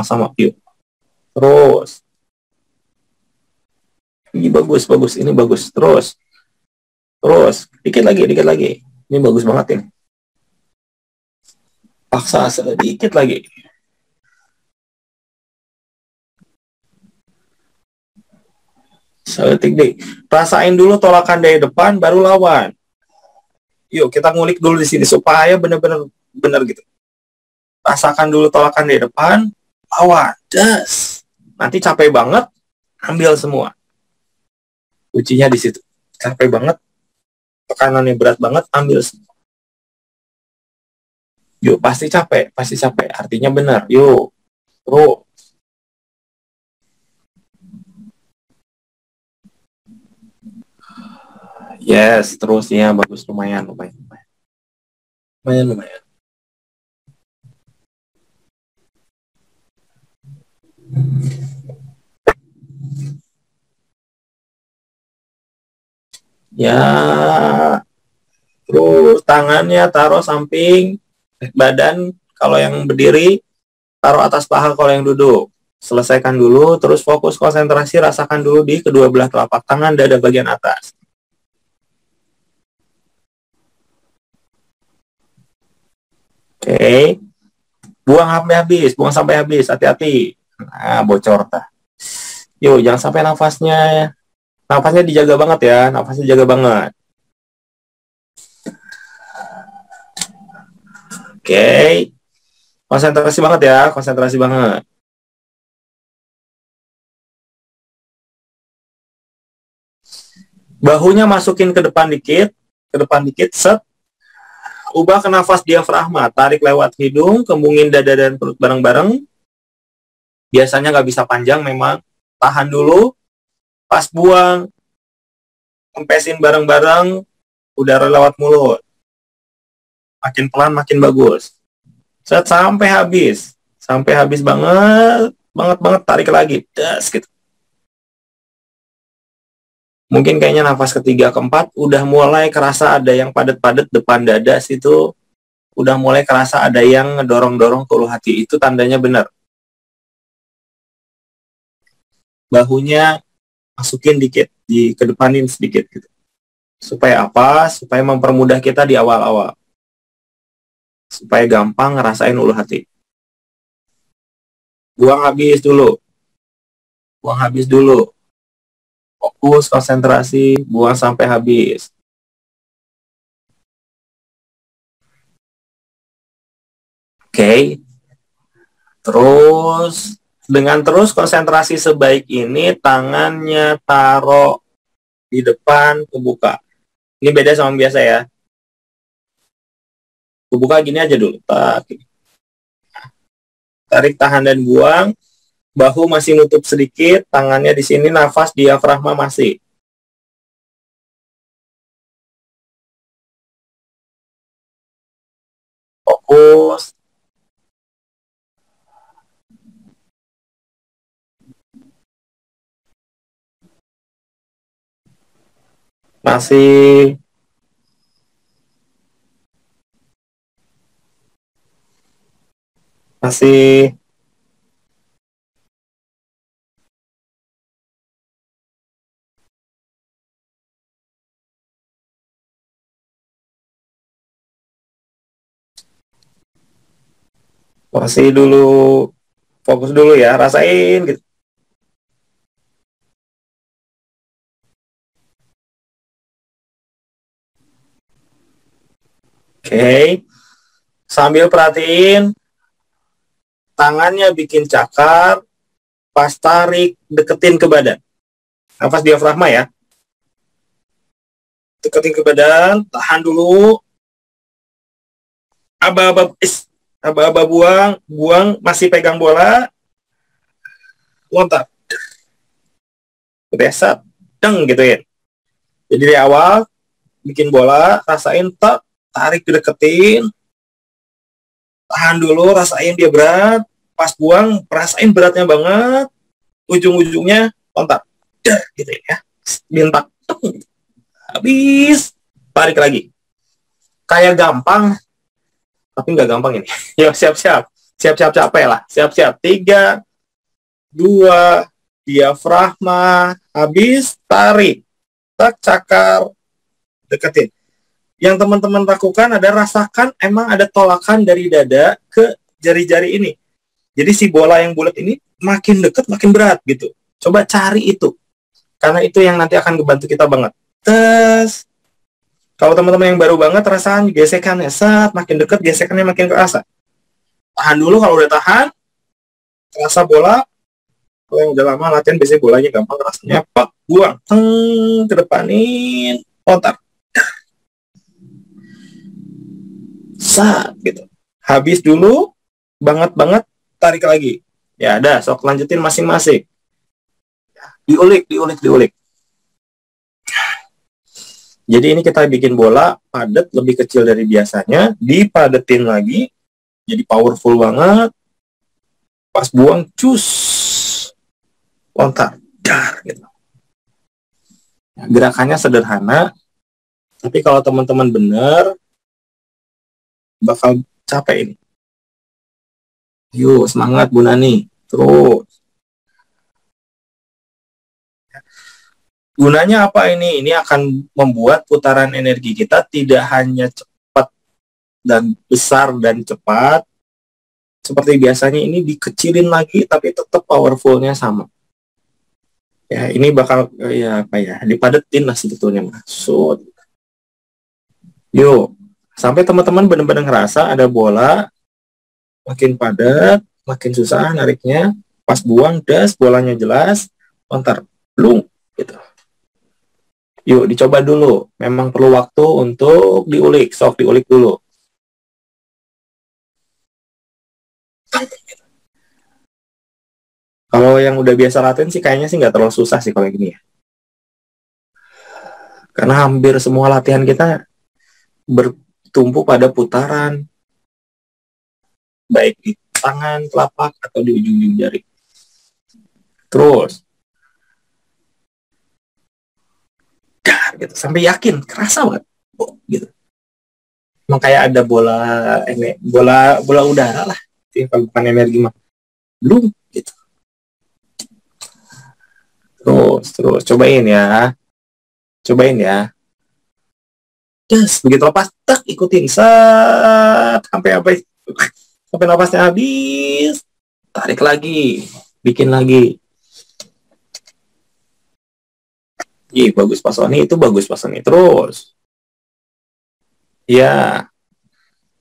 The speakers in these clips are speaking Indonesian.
sama-sama. Yuk. Terus. Ini bagus, bagus. Ini bagus. Terus. Terus. Dikit lagi, dikit lagi. Ini bagus banget ini. Paksa sedikit lagi. Sedetik deh. Rasain dulu tolakan dari depan, baru lawan. Yuk, kita ngulik dulu di sini supaya benar-benar benar gitu. Rasakan dulu tolakan dari depan, lawan. Das. Nanti capek banget, ambil semua. Kuncinya di situ. Capek banget, tekanannya berat banget, ambil semua. Yuk, pasti capek, pasti capek. Artinya benar. Yuk, terus. Yes, terusnya bagus, lumayan, lumayan, lumayan. Lumayan, lumayan. Ya, terus tangannya taruh samping badan kalau yang berdiri, taruh atas paha kalau yang duduk. Selesaikan dulu, terus fokus konsentrasi, rasakan dulu di kedua belah telapak tangan, dada bagian atas. Oke. Buang sampai habis, buang sampai habis, hati-hati. Nah, bocor tah. Yuk, jangan sampai nafasnya dijaga banget ya, nafasnya dijaga banget. Oke. Konsentrasi banget ya, konsentrasi banget. Bahunya masukin ke depan dikit, set. Ubah ke nafas diafragma, tarik lewat hidung, kembungin dada dan perut bareng-bareng. Biasanya nggak bisa panjang memang. Tahan dulu, pas buang, kempesin bareng-bareng, udara lewat mulut. Makin pelan, makin bagus. Set sampai habis banget, banget, tarik lagi, das gitu. Mungkin kayaknya nafas ketiga, keempat, udah mulai kerasa ada yang padat-padat depan dada situ, udah mulai kerasa ada yang ngedorong-dorong ke ulu hati, itu tandanya benar. Bahunya masukin dikit, dikedepanin sedikit gitu. Supaya apa? Supaya mempermudah kita di awal-awal. Supaya gampang ngerasain ulu hati. Buang habis dulu. Buang habis dulu. Fokus, konsentrasi, buang sampai habis. Oke. Terus, dengan terus konsentrasi sebaik ini, tangannya taruh di depan, kebuka. Ini beda sama biasa ya. Kebuka gini aja dulu. Tarik, tahan, dan buang. Bahu masih nutup sedikit, tangannya di sini, nafas diafragma masih. Fokus. Masih. Masih. Masih dulu. Fokus dulu ya, rasain gitu. Oke. Sambil perhatiin, tangannya bikin cakar, pas tarik, deketin ke badan. Nafas diafragma ya. Deketin ke badan, tahan dulu. Aba-aba buang, masih pegang bola. Lontar. Besat, deng gitu ya. Jadi dari awal, bikin bola, rasain, tarik, deketin. Tahan dulu, rasain dia berat. Pas buang, rasain beratnya banget. Ujung-ujungnya, lontar. Gitu ya. Bintak. Habis. Tarik lagi. Kayak gampang, tapi nggak gampang ini. Ya, siap-siap. Siap-siap capek lah. Siap-siap. 3, 2, diafragma. Habis, tarik. Tak, cakar. Deketin. Yang teman-teman lakukan ada rasakan emang ada tolakan dari dada ke jari-jari ini. Jadi si bola yang bulat ini makin deket, makin berat gitu. Coba cari itu. Karena itu yang nanti akan membantu kita banget. Tes. Kalau teman-teman yang baru banget, rasakan gesekannya. Saat makin deket, gesekannya makin kerasa. Tahan dulu, kalau udah tahan, kerasa bola. Kalau yang udah lama latihan, biasanya bolanya gampang rasanya. Pak, buang. Ke depanin. Lontar. Saat gitu. Habis dulu, banget, tarik lagi. Ya, ada, sok lanjutin masing-masing. Diulik. Jadi ini kita bikin bola padat lebih kecil dari biasanya, dipadetin lagi, jadi powerful banget. Pas buang, cus, lontar, dar, gitu. Gerakannya sederhana, tapi kalau teman-teman bener, bakal capek ini. Yuk, semangat Bu Nani. Terus. Gunanya apa ini? Ini akan membuat putaran energi kita tidak hanya cepat dan besar dan cepat, seperti biasanya ini dikecilin lagi, tapi tetap powerfulnya sama. Ya, ini bakal dipadetin lah sebetulnya, maksud. Yuk, sampai teman-teman benar-benar ngerasa ada bola makin padat, makin susah nariknya. Pas buang, das, bolanya jelas, lontar, blung, gitu. Yuk, dicoba dulu. Memang perlu waktu untuk diulik. Sok diulik dulu. Kalau yang udah biasa latihan sih kayaknya sih nggak terlalu susah sih kalau gini ya. Karena hampir semua latihan kita bertumpu pada putaran. Baik di tangan, telapak, atau di ujung-ujung jari. Terus. Dar, gitu. Sampai yakin, kerasa banget. Oh, gitu. Emang kayak ada bola udara lah. Kalau bukan energi mah. Belum, gitu. Terus. Cobain ya. Yes, begitu lepas, tak ikutin. Sampai napasnya habis. Tarik lagi. Bikin lagi. Bagus Pak Sony, itu bagus Pak Sony. Terus. Ya,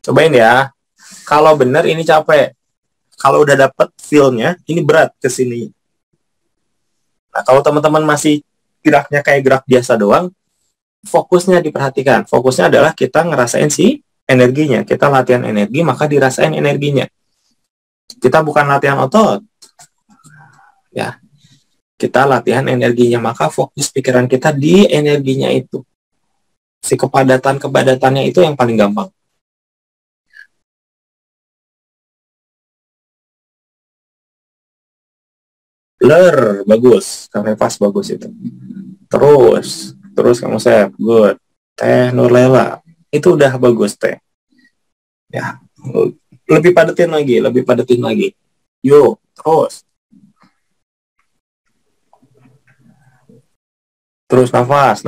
cobain ya. Kalau bener ini capek. Kalau udah dapet feel-nya, ini berat ke sini. Nah, kalau teman-teman masih geraknya kayak gerak biasa doang, fokusnya diperhatikan. Fokusnya adalah kita ngerasain si energinya. Kita latihan energi, maka dirasain energinya. Kita bukan latihan otot. Ya. Kita latihan energinya, maka fokus pikiran kita di energinya itu. Si kepadatan-kepadatannya itu yang paling gampang. Blur, bagus. Kanvas bagus itu. Terus kamu Sep, good. Teh Nurlela, itu udah bagus Teh. Ya, lebih padetin lagi. Yuk, terus. Terus nafas.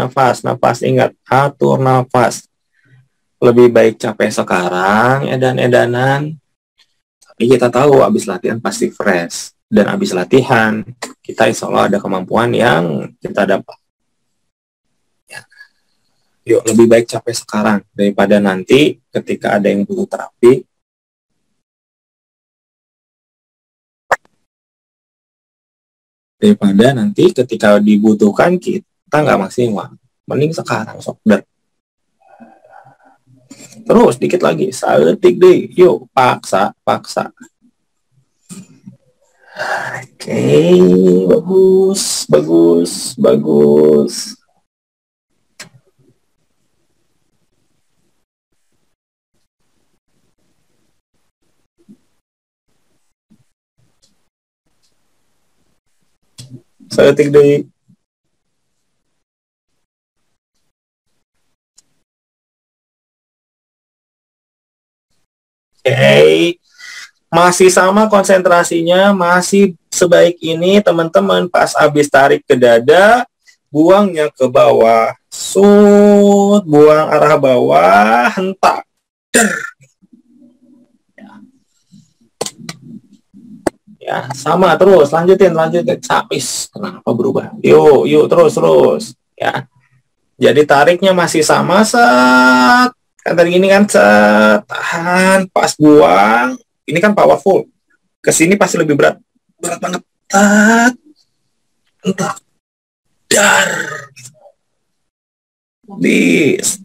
Ingat, atur nafas. Lebih baik capek sekarang, edan-edanan. Tapi kita tahu abis latihan pasti fresh. Dan abis latihan, kita insya Allah ada kemampuan yang kita dapat. Ya. Yuk, lebih baik capek sekarang daripada nanti ketika ada yang butuh terapi. Daripada nanti ketika dibutuhkan kita nggak maksimal. Mending sekarang, sok. Terus dikit lagi, saeutik deh. Yuk, paksa. Oke, bagus. Saeutik deh. Oke. Masih sama konsentrasinya, masih sebaik ini teman-teman. Pas habis tarik ke dada, buangnya ke bawah. Sud, buang arah bawah, hentak. Ya, sama terus, lanjutin. Sapis, kenapa berubah? Yuk, terus. Ya, jadi tariknya masih sama, set. Kan tadi ini kan, set. Tahan, pas buang. Ini kan powerful. Kesini pasti lebih berat. Berat banget. Tat. Entar. Dar. Bis.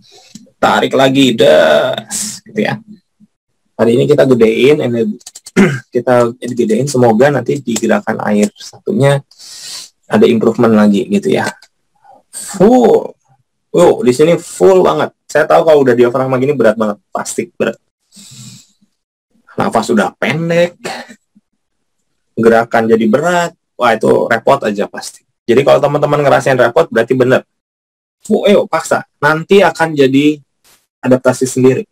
Tarik lagi, das. Gitu ya. Hari ini kita gedein energi. Kita gedein, semoga nanti di gerakan air satunya ada improvement lagi gitu ya. Full. Di sini full banget. Saya tahu kalau udah diafragma gini berat banget, pasti berat. Nafas sudah pendek, gerakan jadi berat. Wah, itu repot aja pasti. Jadi kalau teman-teman ngerasain repot, berarti bener. Paksa. Nanti akan jadi adaptasi sendiri.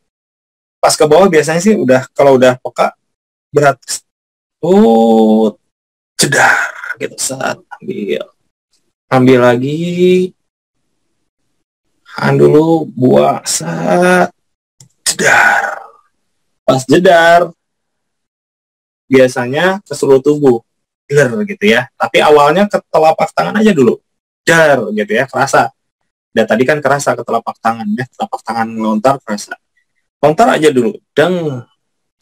Pas ke bawah biasanya sih kalau udah peka berat. Jedar gitu, saat ambil lagi, dulu, buang, saat jedar. Pas jedar biasanya ke seluruh tubuh, gitu ya. Tapi awalnya ke telapak tangan aja dulu, dar gitu ya, kerasa. Dan tadi kan kerasa ke telapak tangan ya, telapak tangan melontar kerasa. Lontar aja dulu,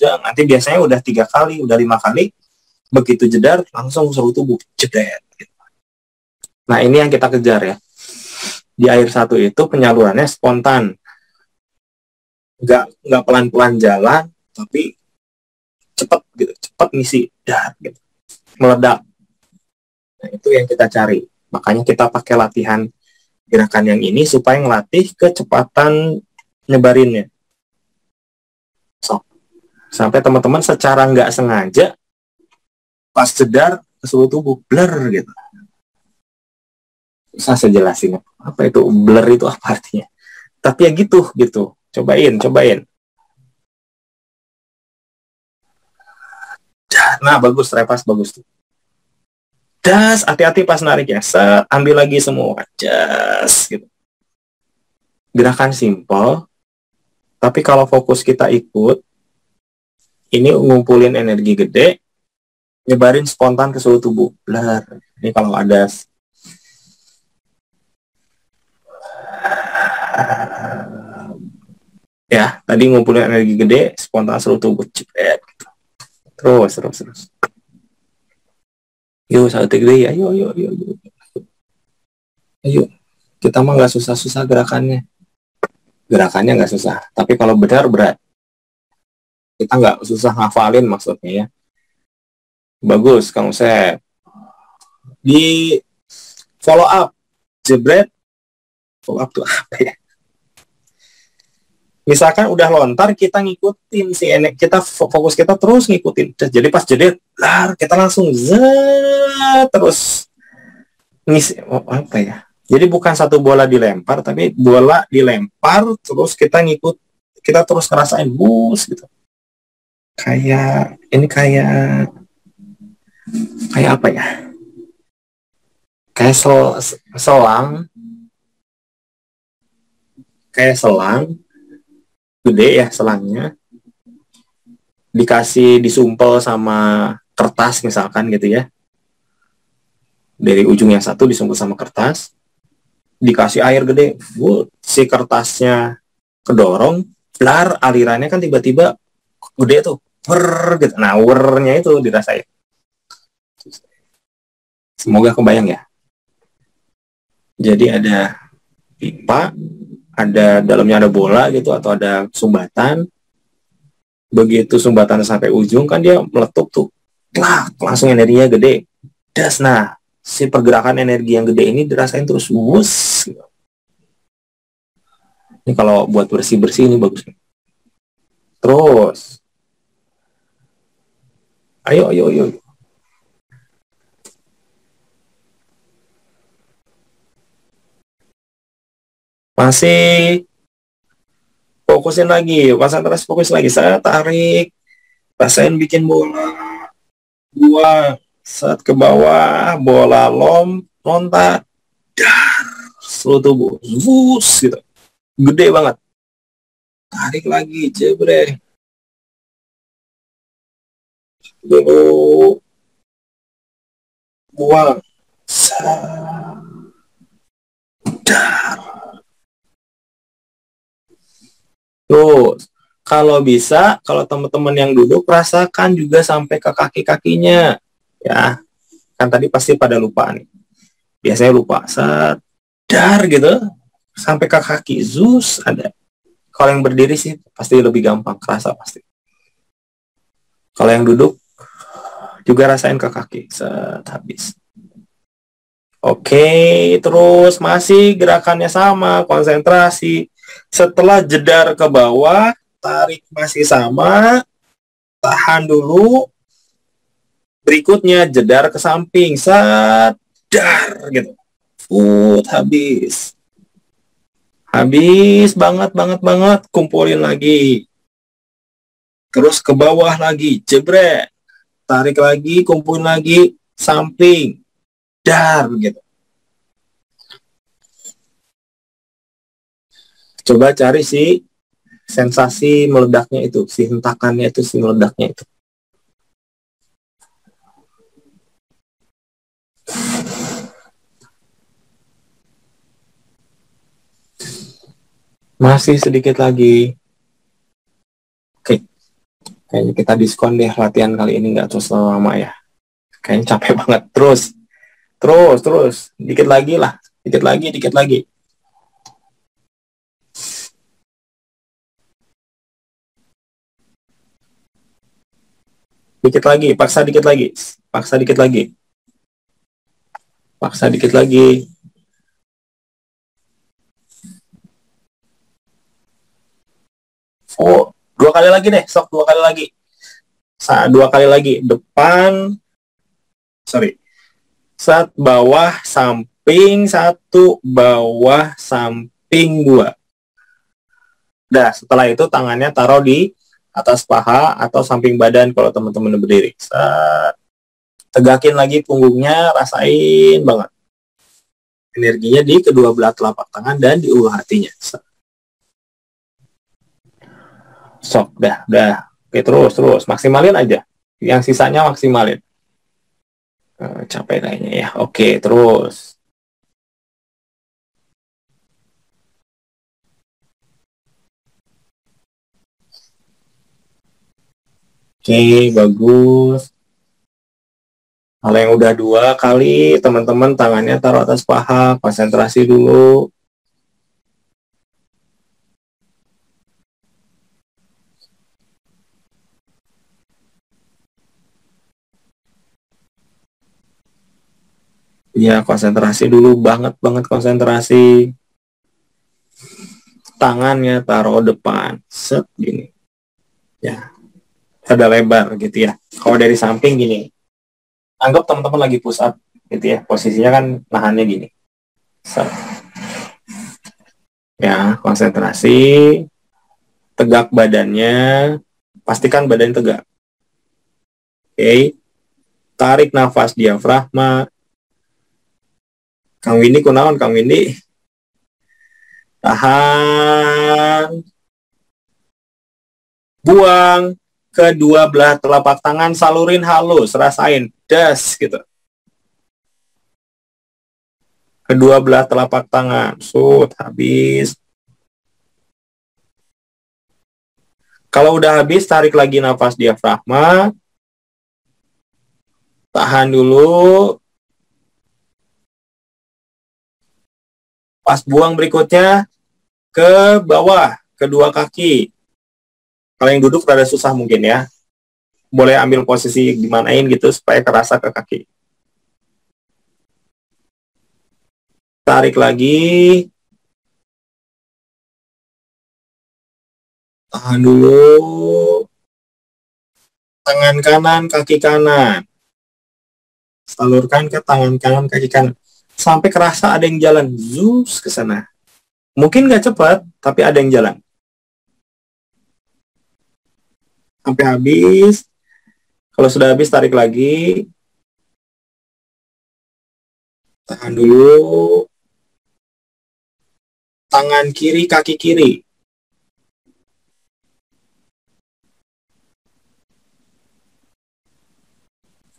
nanti biasanya udah 3 kali, udah 5 kali, begitu jedar langsung seluruh tubuh jedar. Gitu. Nah ini yang kita kejar ya. Di air satu itu penyalurannya spontan, nggak pelan-pelan jalan, tapi cepat ngisi, gitu, meledak. Nah itu yang kita cari. Makanya kita pakai latihan gerakan yang ini supaya ngelatih kecepatan nyebarinnya. Sampai teman-teman secara nggak sengaja pas jedar ke seluruh tubuh, blur gitu. Susah saya jelasin apa itu blur, itu apa artinya. Tapi ya gitu. Cobain. Nah, bagus, repas bagus tuh. Das, hati-hati pas narik ya. Set, ambil lagi semua. Just gitu. Gerakan simple, tapi kalau fokus kita ikut, ini ngumpulin energi gede, nyebarin spontan ke seluruh tubuh. Blur. Ini kalau ada ya, tadi ngumpulin energi gede, spontan seluruh tubuh. Terus. Yuk, satu gede, ayo. Kita mah nggak susah-susah gerakannya nggak susah. Tapi kalau berat. Kita nggak susah ngafalin maksudnya ya. Bagus, Kang Usep. Di follow up, jebret. Follow up tuh apa ya? Misalkan udah lontar, kita ngikutin kita fokus kita terus ngikutin. Jadi pas jeder, kita langsung terus ngisi. Apa ya? Jadi bukan satu bola dilempar, tapi bola dilempar terus kita ngikut, kita terus ngerasain bus gitu. Kayak apa ya? Kayak selang. Kayak selang gede ya, selangnya disumpel sama kertas misalkan gitu ya, dari ujung yang satu disumpel sama kertas, dikasih air gede, si kertasnya kedorong, alirannya kan tiba-tiba gede tuh, gitu. Nah, wernya itu dirasain. Semoga kebayang ya. Jadi ada pipa, ada dalamnya ada bola gitu, atau ada sumbatan. Begitu sumbatan sampai ujung kan dia meletup tuh, langsung energinya gede. Nah, si pergerakan energi yang gede ini dirasain terus, gitu. Ini kalau buat bersih-bersih ini bagus. Terus, ayo. Masih fokusin lagi, konsentrasi, fokus lagi. Saya tarik, Rasain bikin bola, buang, set ke bawah, bola lontar, dar, seluruh tubuh, wus gitu, gede banget. Tarik lagi, jebre, dulu, buang, set, dar. Terus, kalau bisa, kalau teman-teman yang duduk, rasakan juga sampai ke kaki-kakinya. Ya, kan tadi pasti pada lupa nih. Biasanya lupa, sadar gitu, sampai ke kaki, zus, ada. Kalau yang berdiri sih, pasti lebih gampang, kerasa pasti. Kalau yang duduk, juga rasain ke kaki, set, habis. Oke, terus masih gerakannya sama, konsentrasi. Setelah jedar ke bawah, tarik masih sama, tahan dulu, berikutnya jedar ke samping, sadar gitu, habis, banget banget banget, kumpulin lagi, terus ke bawah lagi, jebret, tarik lagi, kumpulin lagi, samping, dar gitu. Coba cari si sensasi meledaknya itu, si hentakannya itu, si meledaknya itu. Masih sedikit lagi. Oke, kayaknya kita diskon deh latihan kali ini, nggak terus lama ya. Kayaknya capek banget. Terus. Dikit lagi lah. Dikit lagi. Dikit lagi, paksa dikit lagi. Paksa dikit lagi. Oh, 2 kali lagi deh, sok 2 kali lagi. 2 kali lagi. Depan, sorry. Bawah, samping, 1, bawah, samping, 2. Nah, setelah itu tangannya taruh di atas paha atau samping badan kalau teman-teman berdiri. Tegakin lagi punggungnya, rasain banget energinya di kedua belah telapak tangan dan di ulu hatinya. Sok, dah. Oke, terus. Maksimalin aja. Yang sisanya maksimalin. Capek kayaknya ya. Oke, terus. Oke, bagus. Kalau yang udah 2 kali, teman-teman tangannya taruh atas paha, konsentrasi dulu. Ya, konsentrasi dulu, banget konsentrasi. Tangannya taruh depan, set gini. Ya, ada lebar gitu ya. Kalau dari samping gini, anggap teman-teman lagi push up gitu ya, posisinya kan nahannya gini. Set. Ya, konsentrasi, tegak badannya, pastikan badan tegak. Oke, tarik nafas diafragma. Kang Windy kunaon, Kang Windy? Tahan, buang, kedua belah telapak tangan salurin halus, rasain, das gitu. Kedua belah telapak tangan, habis. Kalau udah habis, tarik lagi nafas diafragma. Tahan dulu. Pas buang berikutnya, ke bawah, kedua kaki. Kalau yang duduk rada susah mungkin ya. Boleh ambil posisi dimanain gitu, supaya kerasa ke kaki. Tarik lagi. Tahan dulu. Tangan kanan, kaki kanan. Salurkan ke tangan kanan, kaki kanan. Sampai kerasa ada yang jalan. Zus ke sana. Mungkin nggak cepat, tapi ada yang jalan. sampai habis. Kalau sudah habis, tarik lagi. Tahan dulu. Tangan kiri, kaki kiri.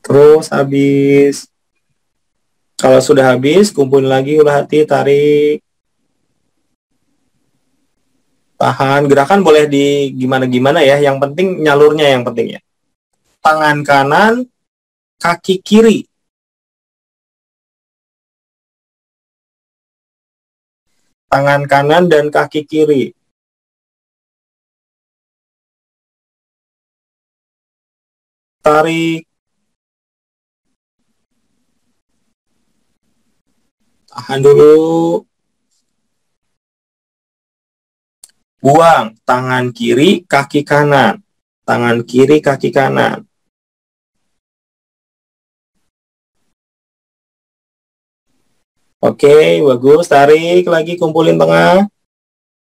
Terus habis. Kalau sudah habis, kumpulin lagi ulah hati, tarik. Tahan. Gerakan boleh di gimana-gimana ya. Yang penting nyalurnya yang penting ya. Tangan kanan, kaki kiri. Tangan kanan dan kaki kiri. Tarik. Tahan dulu. Buang. Tangan kiri, kaki kanan. Tangan kiri, kaki kanan. Oke, bagus. Tarik lagi, kumpulin tengah.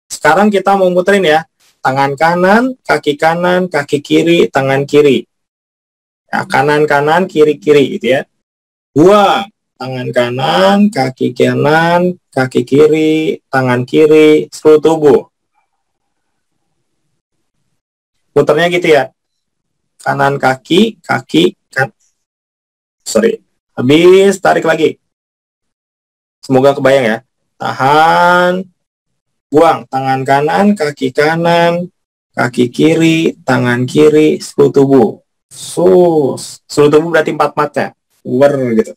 Sekarang kita mau muterin ya. Tangan kanan, kaki kanan, kaki kiri, tangan kiri. Ya, kanan-kanan, kiri-kiri gitu ya. Buang. Tangan kanan, kaki kanan, kaki kiri, tangan kiri, seluruh tubuh. Muternya gitu ya. Kanan kaki, sorry. Habis, tarik lagi. Semoga kebayang ya. Tahan. Buang. Tangan kanan, kaki kiri, tangan kiri, seluruh tubuh. Seluruh tubuh berarti 4 matnya. Gitu.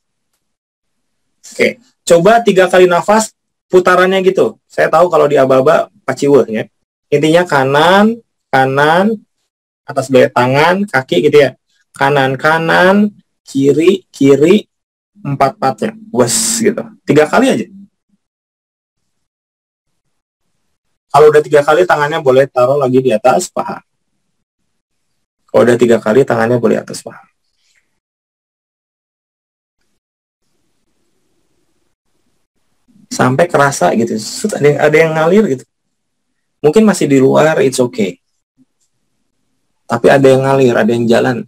Oke. Coba 3 kali nafas, putarannya gitu. Saya tahu kalau di aba-aba paciweh ya. Intinya kanan, atas bawah tangan, kaki gitu ya. Kanan, kiri, 4 matnya. Gitu. 3 kali aja. Kalau udah 3 kali, tangannya boleh taruh lagi di atas paha. Kalau udah 3 kali, tangannya boleh atas paha. Sampai kerasa gitu. Ada yang ngalir gitu. Mungkin masih di luar, it's okay. Tapi ada yang ngalir, ada yang jalan.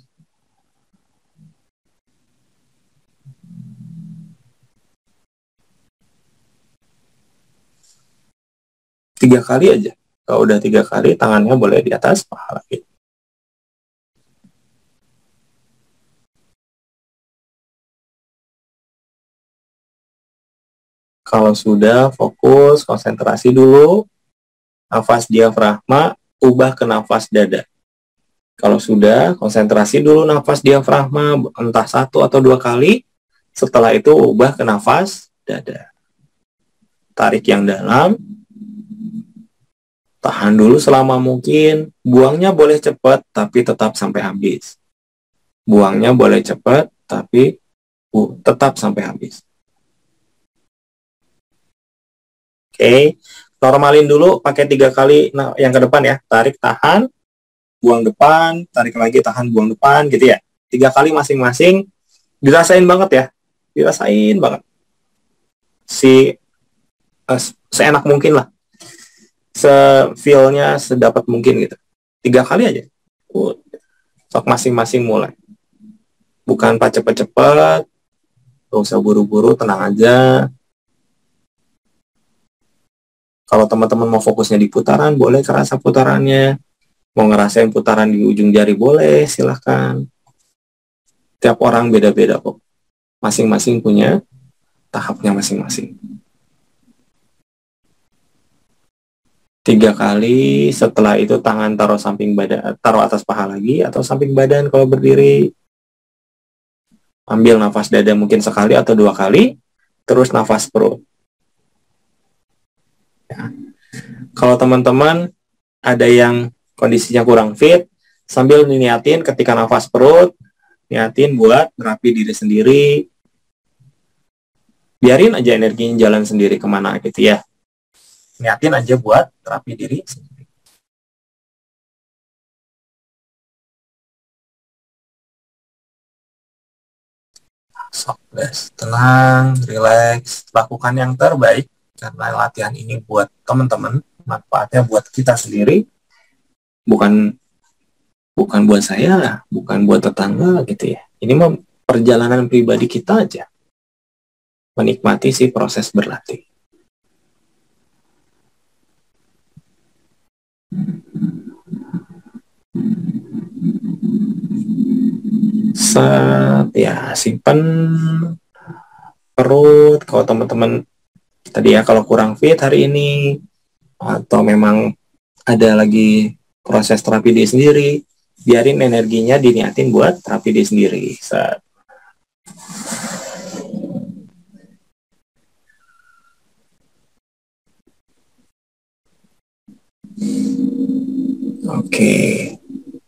Tiga kali aja. Kalau udah 3 kali, tangannya boleh di atas paha lagi. Kalau sudah, fokus, konsentrasi dulu. Nafas diafragma, ubah ke nafas dada. Kalau sudah, konsentrasi dulu nafas diafragma, entah 1 atau 2 kali. Setelah itu, ubah ke nafas dada. Tarik yang dalam. Tahan dulu selama mungkin. Buangnya boleh cepat, tapi tetap sampai habis. Buangnya boleh cepat, tapi tetap sampai habis. Oke, normalin dulu pakai 3 kali yang ke depan ya. Tarik, tahan, buang depan, tarik lagi, tahan, buang depan, gitu ya. 3 kali masing-masing, dirasain banget ya. Dirasain banget. Seenak mungkin lah. Se-feel-nya sedapat mungkin gitu. 3 kali aja. Sok masing-masing mulai. Bukan pas cepet-cepet, gak usah buru-buru, tenang aja. Kalau teman-teman mau fokusnya di putaran, boleh kerasa putarannya. Mau ngerasain putaran di ujung jari, boleh, silahkan. Tiap orang beda-beda kok. Masing-masing punya tahapnya masing-masing. 3 kali, setelah itu tangan taruh samping badan, taruh atas paha lagi, atau samping badan kalau berdiri. Ambil nafas dada mungkin sekali atau 2 kali, terus nafas perut. Ya. Kalau teman-teman ada yang kondisinya kurang fit, sambil niatin ketika nafas perut, niatin buat terapi diri sendiri. Biarin aja energinya jalan sendiri kemana gitu ya. Niatin aja buat terapi diri sendiri. Sok, tenang, relax, lakukan yang terbaik karena latihan ini buat teman-teman, manfaatnya buat kita sendiri, bukan bukan buat saya, bukan buat tetangga gitu ya. Ini mah perjalanan pribadi kita aja. Menikmati si proses berlatih. Ya simpen perut. Kalau teman-teman tadi ya, kalau kurang fit hari ini, atau memang ada lagi proses terapi diri sendiri, biarin energinya diniatin buat terapi diri sendiri. Oke.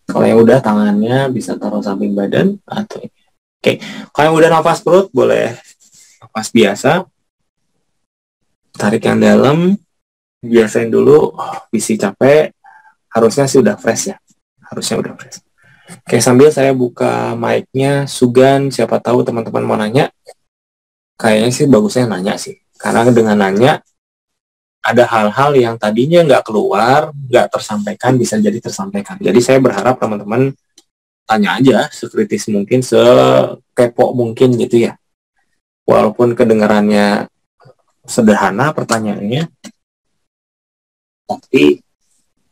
Kalau yang udah, tangannya bisa taruh samping badan atau oke. Kalau yang udah nafas perut, boleh nafas biasa. Tarik yang dalam, biasain dulu. Visi capek, harusnya sih udah fresh ya. Harusnya udah fresh. Oke, sambil saya buka mic-nya, Sugan, siapa tahu teman-teman mau nanya. Kayaknya sih bagusnya nanya sih. Karena dengan nanya, ada hal-hal yang tadinya nggak keluar, nggak tersampaikan, bisa jadi tersampaikan. Jadi saya berharap teman-teman tanya aja, sekritis mungkin, sekepo mungkin gitu ya. Walaupun kedengarannya sederhana pertanyaannya, tapi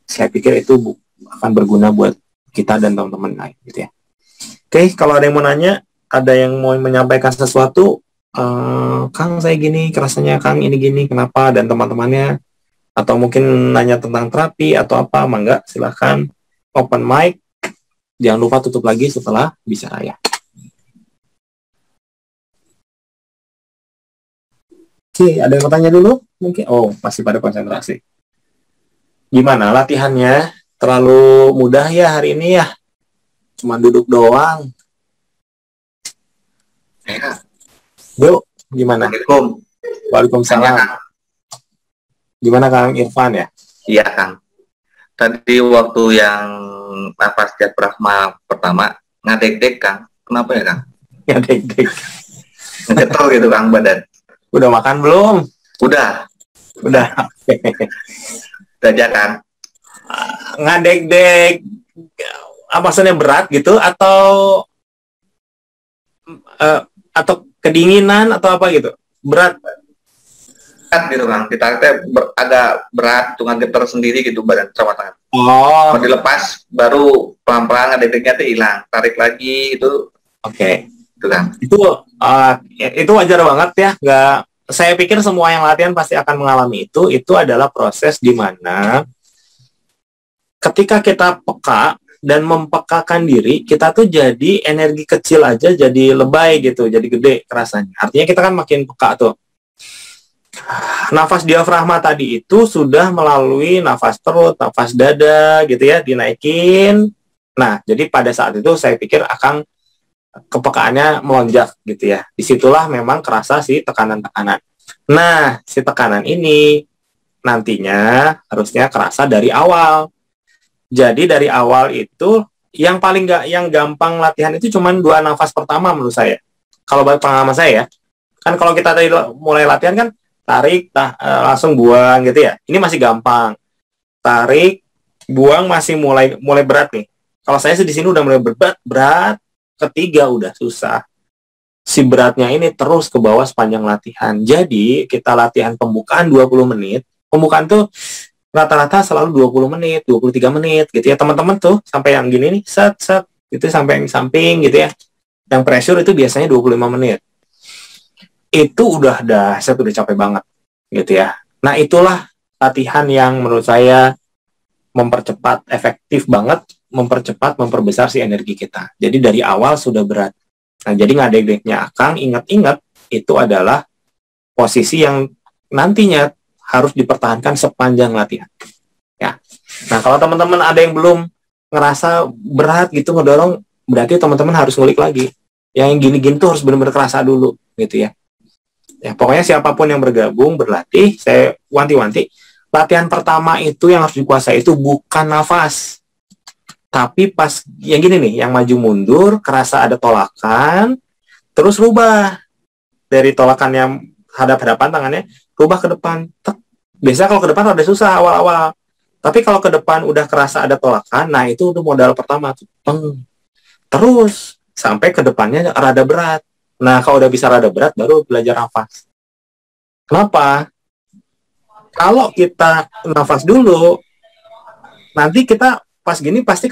saya pikir itu akan berguna buat kita dan teman-teman lain gitu ya. Oke, kalau ada yang mau nanya, ada yang mau menyampaikan sesuatu, Kang saya gini, rasanya Kang ini gini, kenapa, dan teman-temannya, atau mungkin nanya tentang terapi atau apa, mangga silahkan open mic. Jangan lupa tutup lagi setelah bicara ya. Oke, ada yang mau tanya dulu? Mungkin, masih pada konsentrasi. Gimana latihannya? Terlalu mudah ya hari ini ya? Cuma duduk doang. Ya. Yuk, gimana? Waalaikumsalam. Gimana Kang Irfan ya? Iya Kang. Tadi waktu yang nafas diafragma pertama ngadek-dek Kang. Kenapa ya Kang? Ngadek-dek. Ngegetol gitu Kang badan. Udah makan belum? Udah. Udah aja Kang. Ngadek-dek. Maksudnya berat gitu atau kedinginan atau apa gitu? Berat Gitu Kang. Kita agak berat, tungan getar sendiri gitu badan sama tangan. Kalau dilepas baru pelan-pelan ngadek-deknya tuh hilang. Tarik lagi itu. Oke. Gitu Kang. Itu wajar banget ya. Saya pikir semua yang latihan pasti akan mengalami itu. Itu adalah proses di mana ketika kita peka dan mempekakan diri, kita tuh jadi energi kecil aja jadi lebay gitu, jadi gede kerasanya. Artinya kita kan makin peka tuh. Nafas diafragma tadi itu sudah melalui nafas perut, nafas dada gitu ya, dinaikin. Nah, jadi pada saat itu saya pikir akan kepekaannya melonjak gitu ya. Disitulah memang kerasa si tekanan-tekanan. Nah, si tekanan ini nantinya harusnya kerasa dari awal. Jadi dari awal itu yang paling yang gampang latihan itu cuma 2 nafas pertama menurut saya. Kalau bagi pengalaman saya ya, kan kalau kita tadi mulai latihan kan tarik, langsung buang gitu ya. Ini masih gampang. Tarik, buang masih mulai berat nih. Kalau saya sih di sini udah mulai berat. Ketiga udah susah. Si beratnya ini terus ke bawah sepanjang latihan. Jadi kita latihan pembukaan 20 menit. Pembukaan tuh rata-rata selalu 20 menit, 23 menit gitu ya. Teman-teman tuh sampai yang gini nih, set gitu sampai yang samping gitu ya. Yang pressure itu biasanya 25 menit. Itu udah dahsyat, udah capek banget gitu ya. Nah, itulah latihan yang menurut saya mempercepat, efektif banget, memperbesar si energi kita. Jadi dari awal sudah berat. Nah, jadi ngadek-deknya Akang, ingat-ingat itu adalah posisi yang nantinya harus dipertahankan sepanjang latihan. Ya. Nah, kalau teman-teman ada yang belum ngerasa berat gitu ngedorong, berarti teman-teman harus ngulik lagi. Yang gini-gini tuh harus benar-benar kerasa dulu gitu ya. Ya, pokoknya siapapun yang bergabung, berlatih, saya wanti-wanti, latihan pertama itu yang harus dikuasai itu bukan nafas. Tapi pas yang gini nih, yang maju mundur, kerasa ada tolakan, terus rubah. Dari tolakan yang hadap-hadapan tangannya, rubah ke depan. Biasanya kalau ke depan ada susah awal-awal. Tapi kalau ke depan udah kerasa ada tolakan, nah itu udah modal pertama tuh. Terus sampai ke depannya rada berat. Nah, kalau udah bisa rada berat baru belajar nafas. Kenapa? Kalau kita nafas dulu, nanti kita pas gini pasti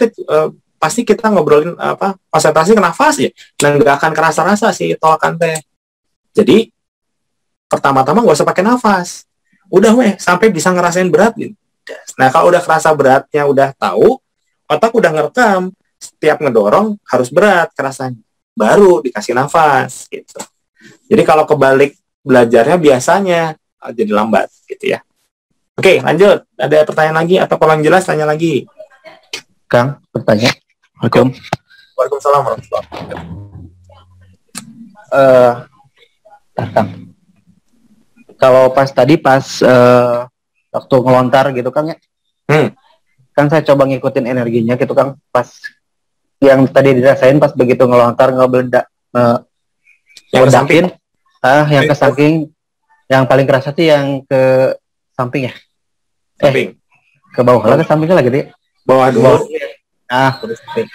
kita ngobrolin konsentrasi ke nafas ya. Nah, nggak akan kerasa-rasa sih tolakan teh. Jadi pertama-tama nggak usah pakai nafas. Udah sampai bisa ngerasain berat gitu. Nah, kalau udah kerasa beratnya, udah tahu, otak udah ngerekam, setiap ngedorong harus berat kerasanya. Baru dikasih nafas, gitu. Jadi kalau kebalik belajarnya biasanya jadi lambat, gitu ya. Oke, lanjut. Ada pertanyaan lagi atau kurang jelas, tanya lagi. Kang, bertanya. Waalaikumsalam warahmatullahi wabarakatuh. Kang. Kalau pas waktu ngelontar gitu Kang ya, kan saya coba ngikutin energinya gitu Kang, pas yang tadi dirasain pas begitu ngelontar ngebeledak, yang ke samping, yang ke samping, yang paling kerasa sih yang ke samping ya, ke bawah lah, ke sampingnya lagi deh, bawah dulu.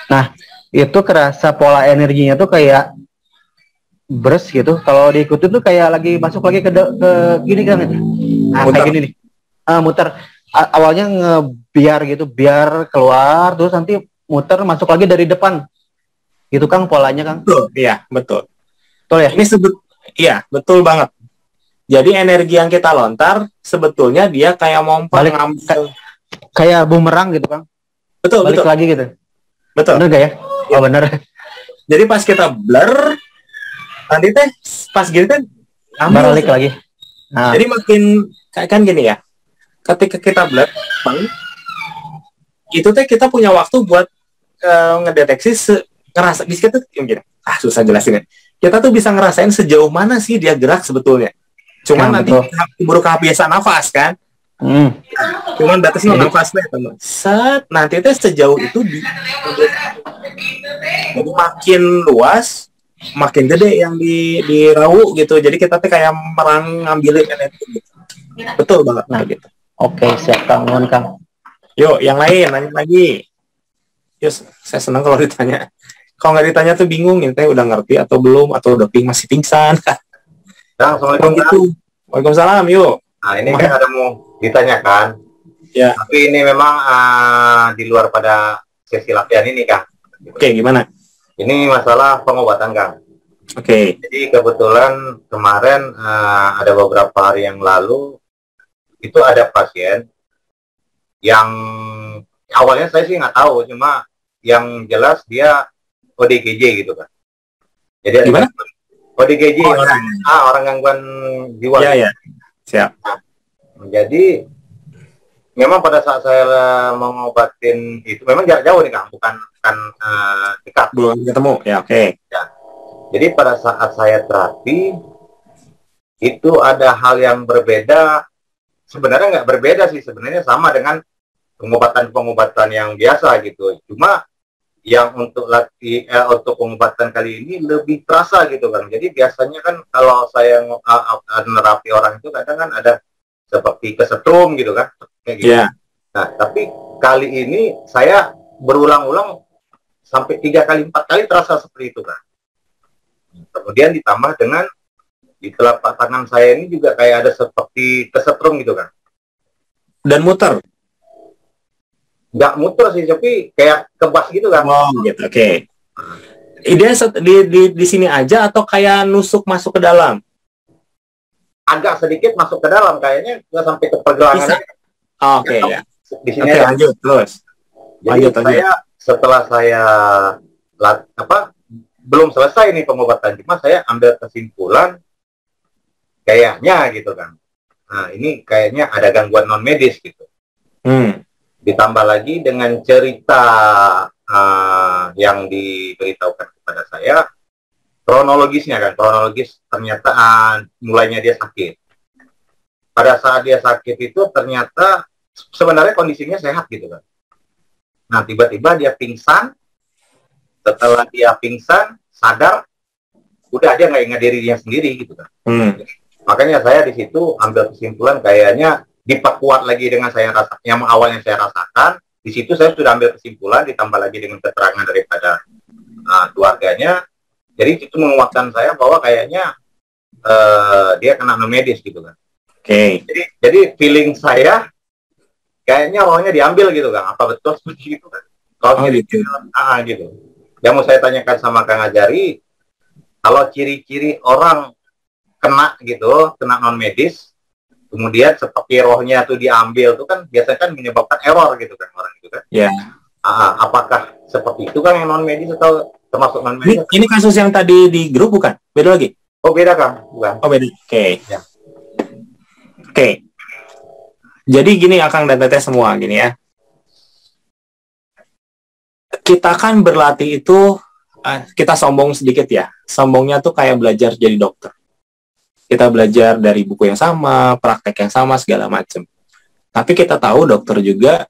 Nah itu kerasa pola energinya tuh kayak beres gitu. Kalau diikutin tuh kayak lagi masuk lagi ke gini kan, kayak gini nih. Muter awalnya biar keluar, terus nanti muter masuk lagi dari depan gitu Kang, polanya Kang. Iya, betul ya, ini iya, betul banget. Jadi energi yang kita lontar sebetulnya dia kayak mau ngambil, kayak bumerang gitu Kang. Betul lagi gitu. Betul, bener gak ya? Oh bener. Jadi pas kita blur nanti teh pas gini kan balik lagi. Jadi makin kayak kan gini ya, ketika kita blur itu teh kita punya waktu buat ngedeteksi ngerasa bisa tuh gini. Susah jelasinnya. Kita tuh bisa ngerasain sejauh mana sih dia gerak sebetulnya. Cuman nanti buru kehabisan nafas kan. Cuman batasnya nafasnya teman. Nanti teh sejauh itu jadi makin luas, makin gede yang dirau gitu. Jadi kita tuh kayak ngambilin energi gitu. Betul banget. Gitu. Oke, siap Kang. Kang. Yuk, yang lain nanya lagi. Yuk, saya senang kalau ditanya. Kalau nggak ditanya tuh bingung, ini udah ngerti atau belum, atau udah masih pingsan. Assalamualaikum. Gitu. Waalaikumsalam, yuk. Nah, ini kan ada mau ditanyakan. Ya. Tapi ini memang di luar pada sesi latihan ini, Kang. Oke, gimana? Ini masalah pengobatan, Kang. Oke. Jadi kebetulan kemarin ada beberapa hari yang lalu itu ada pasien yang awalnya saya sih nggak tahu, cuma yang jelas dia ODGJ gitu kan. Jadi gimana? ODGJ orang gangguan jiwa. Iya, siap. Jadi memang pada saat saya mengobatin itu memang jarak jauh nih Kang, bukan dekat. Belum ketemu, ya oke. Ya. Jadi pada saat saya terapi itu ada hal yang berbeda. Sebenarnya nggak berbeda sih, sebenarnya sama dengan pengobatan yang biasa gitu. Cuma yang untuk pengobatan kali ini lebih terasa gitu kan. Jadi biasanya kan kalau saya nerapi orang itu kadang kan ada seperti kesetrum gitu kan, kayak gitu. Yeah. Nah, tapi kali ini saya berulang-ulang sampai 3 kali 4 kali terasa seperti itu kan. Kemudian ditambah dengan di telapak tangan saya ini juga kayak ada seperti kesetrum gitu kan. Dan muter? Nggak muter sih, tapi kayak kebas gitu kan. Oh gitu, oke. Ide di sini aja atau kayak nusuk masuk ke dalam? Agak sedikit masuk ke dalam, kayaknya nggak sampai ke pergelangan. Oke, ya. Di sini aja. Lanjut terus. Jadi setelah saya belum selesai nih pengobatan, cuma saya ambil kesimpulan kayaknya gitu kan. Nah, ini kayaknya ada gangguan non medis gitu. Ditambah lagi dengan cerita yang diberitahukan kepada saya, kronologisnya kan, kronologis ternyata mulainya dia sakit. Pada saat dia sakit itu ternyata sebenarnya kondisinya sehat gitu kan. Nah, tiba-tiba dia pingsan. Setelah dia pingsan, sadar, udah dia nggak ingat dirinya sendiri gitu kan. Makanya saya di situ ambil kesimpulan kayaknya diperkuat lagi dengan saya rasa yang awalnya saya rasakan. Di situ saya sudah ambil kesimpulan, ditambah lagi dengan keterangan daripada keluarganya. Jadi itu menguatkan saya bahwa kayaknya dia kena non medis gitu kan. Oke. Jadi feeling saya kayaknya rohnya diambil gitu kan. Apa betul seperti itu kan? Kalau gitu. Gitu. Yang mau saya tanyakan sama Kang Ajari, kalau ciri-ciri orang kena gitu, kena non medis, kemudian seperti rohnya tuh diambil tuh kan biasanya kan menyebabkan error gitu kan orang itu kan. Ya. Apakah seperti itu kan yang non medis atau termasuk non medis? Ini kasus yang tadi di grup bukan? Beda lagi? Oh beda Kang, bukan. Oh beda. Oke. Ya. Oke. Jadi gini Akang dan Teteh semua gini ya. Kita kan berlatih itu kita sombong sedikit ya. Sombongnya tuh kayak belajar jadi dokter. Kita belajar dari buku yang sama, praktek yang sama, segala macam. Tapi kita tahu dokter juga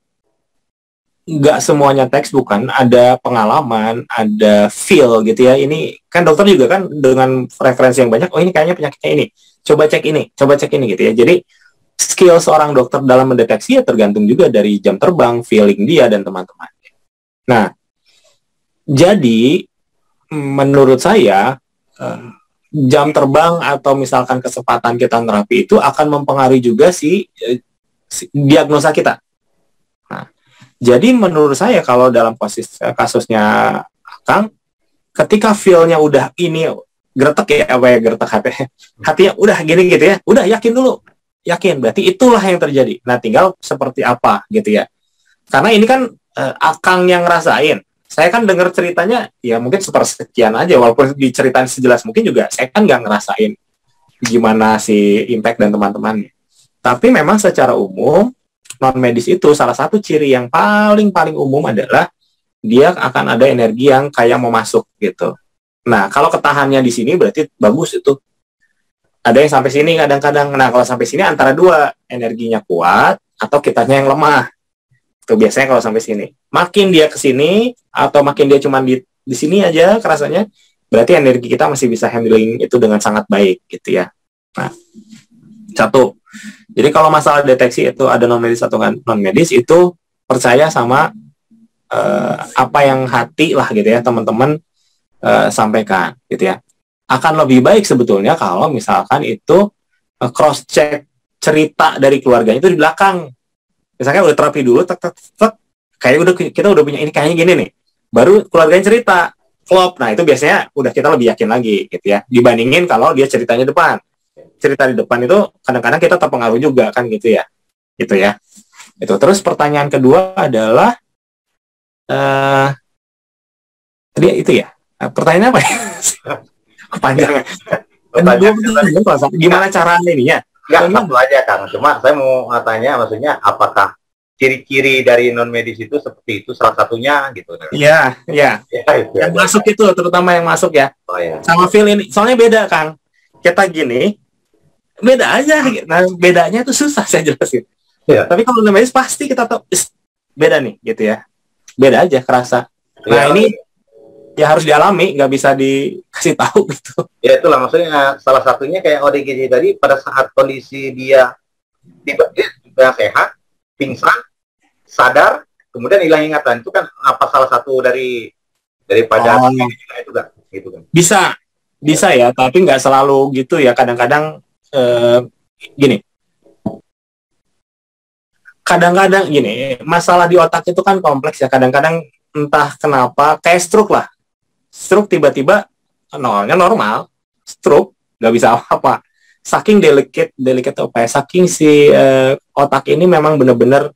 nggak semuanya textbook kan, ada pengalaman, ada feel gitu ya. Ini kan dokter juga kan dengan referensi yang banyak, oh ini kayaknya penyakitnya ini, coba cek ini gitu ya. Jadi skill seorang dokter dalam mendeteksi ya tergantung juga dari jam terbang, feeling dia dan teman-teman. Nah, jadi menurut saya jam terbang atau misalkan kesempatan kita terapi itu akan mempengaruhi juga si diagnosa kita. Nah, jadi menurut saya kalau dalam kasusnya Kang, ketika feel-nya udah ini gertek ya, gertek hatinya udah gini gitu ya, udah yakin dulu, yakin berarti itulah yang terjadi. Nah, tinggal seperti apa gitu ya. Karena ini kan Akang yang ngerasain. Saya kan dengar ceritanya, ya mungkin sepersekian aja, walaupun diceritain sejelas mungkin juga, saya kan nggak ngerasain gimana si impact dan teman-temannya. Tapi memang secara umum, non-medis itu salah satu ciri yang paling umum adalah dia akan ada energi yang kayak mau masuk gitu. Nah, kalau ketahannya di sini berarti bagus itu. Ada yang sampai sini kadang-kadang. Nah, kalau sampai sini antara dua, energinya kuat atau kitanya yang lemah. Itu biasanya kalau sampai sini. Makin dia ke sini atau makin dia cuma di sini aja kerasanya, berarti energi kita masih bisa handling itu dengan sangat baik gitu ya. Nah, satu. Jadi kalau masalah deteksi itu ada non medis atau non medis, itu percaya sama apa yang hati lah gitu ya teman-teman sampaikan gitu ya. Akan lebih baik sebetulnya kalau misalkan itu cross check cerita dari keluarganya itu di belakang. Misalnya udah terapi dulu, kayak kita udah punya ini kayaknya gini nih, baru keluarganya cerita klop. Nah itu biasanya udah kita lebih yakin lagi gitu ya, dibandingin kalau dia ceritanya depan. Cerita di depan itu kadang-kadang kita terpengaruh juga kan gitu ya, gitu ya. Itu terus pertanyaan kedua adalah tadi itu ya, pertanyaan apa ya? Kepanjangan. Gimana caranya ini ya? Enggak, satu aja Kang. Cuma saya mau tanya, maksudnya apakah ciri-ciri dari non medis itu seperti itu salah satunya gitu? Iya. Yang masuk itu, terutama yang masuk ya. Oh, ya. Sama feel ini, soalnya beda Kang. Kita gini, beda aja. Nah, bedanya itu susah saya jelasin. Ya. Tapi kalau non medis pasti kita tahu beda nih, gitu ya. Beda aja, kerasa. Nah ini ya harus dialami, nggak bisa dikasih tahu gitu. Ya itulah maksudnya, salah satunya kayak ODGJ tadi, pada saat kondisi dia tiba-tiba sehat, pingsan, sadar, kemudian hilang ingatan, itu kan apa salah satu daripada itu kan? Gitu kan? Bisa ya, tapi nggak selalu gitu ya. Kadang-kadang gini, masalah di otak itu kan kompleks ya. Kadang-kadang entah kenapa kayak stroke lah. Stroke tiba-tiba nolnya normal, stroke nggak bisa apa-apa. Saking delicate apa ya? Saking si otak ini memang benar-benar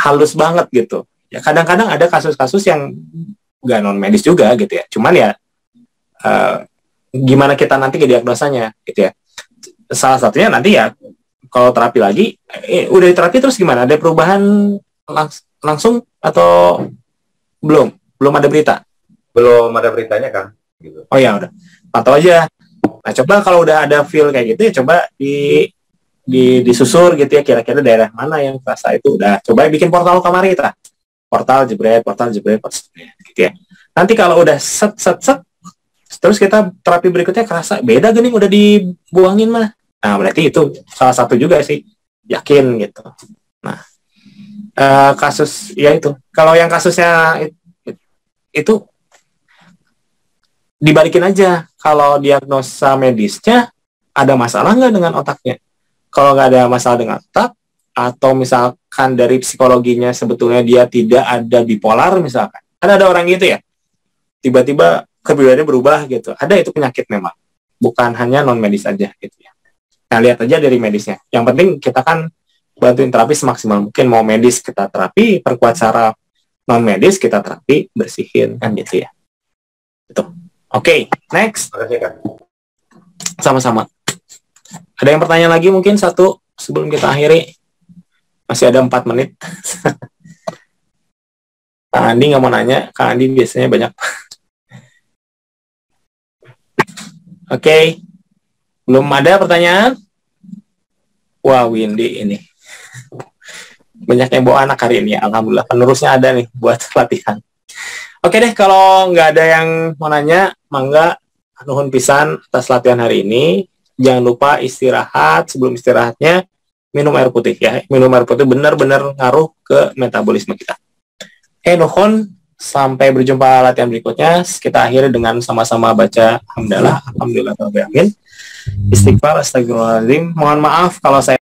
halus banget gitu. Ya kadang-kadang ada kasus-kasus yang nggak non medis juga gitu ya. Cuman ya gimana kita nanti ke diagnosanya gitu ya. Salah satunya nanti ya kalau terapi lagi, udah terapi terus gimana? Ada perubahan langsung atau belum? Belum ada berita? Belum ada beritanya kan? Gitu. Oh ya udah, pantau aja. Nah coba kalau udah ada feel kayak gitu ya coba disusur gitu ya, kira-kira daerah mana yang terasa itu. Udah coba bikin portal kamar kita. Portal jebret gitu ya. Nanti kalau udah set terus kita terapi berikutnya kerasa beda gini udah dibuangin mah. Nah berarti itu salah satu juga sih yakin gitu. Nah, kasus ya itu. Kalau yang kasusnya itu dibalikin aja. Kalau diagnosa medisnya ada masalah nggak dengan otaknya? Kalau nggak ada masalah dengan otak, atau misalkan dari psikologinya sebetulnya dia tidak ada bipolar misalkan. Kan ada orang gitu ya, tiba-tiba kepribadiannya berubah gitu. Ada itu penyakit memang, bukan hanya non medis aja gitu ya. Nah, lihat aja dari medisnya. Yang penting kita kan bantuin terapi semaksimal mungkin. Mau medis kita terapi, perkuat saraf. Non medis kita terapi, bersihin kan gitu ya. Itu. Oke, next. Sama-sama. Ada yang pertanyaan lagi mungkin satu sebelum kita akhiri? Masih ada 4 menit. Kang Andi nggak mau nanya. Kang Andi biasanya banyak. Oke. Belum ada pertanyaan? Wah, Windy ini. Banyak yang bawa anak hari ini ya. Alhamdulillah. Penerusnya ada nih buat latihan. Oke deh, kalau nggak ada yang mau nanya, mangga nuhun pisan atas latihan hari ini. Jangan lupa istirahat. Sebelum istirahatnya, minum air putih ya. Minum air putih benar-benar ngaruh ke metabolisme kita. Nuhun. Sampai berjumpa latihan berikutnya. Kita akhiri dengan sama-sama baca hamdalah. Alhamdulillah. Istighfar, astagfirullahaladzim. Mohon maaf kalau saya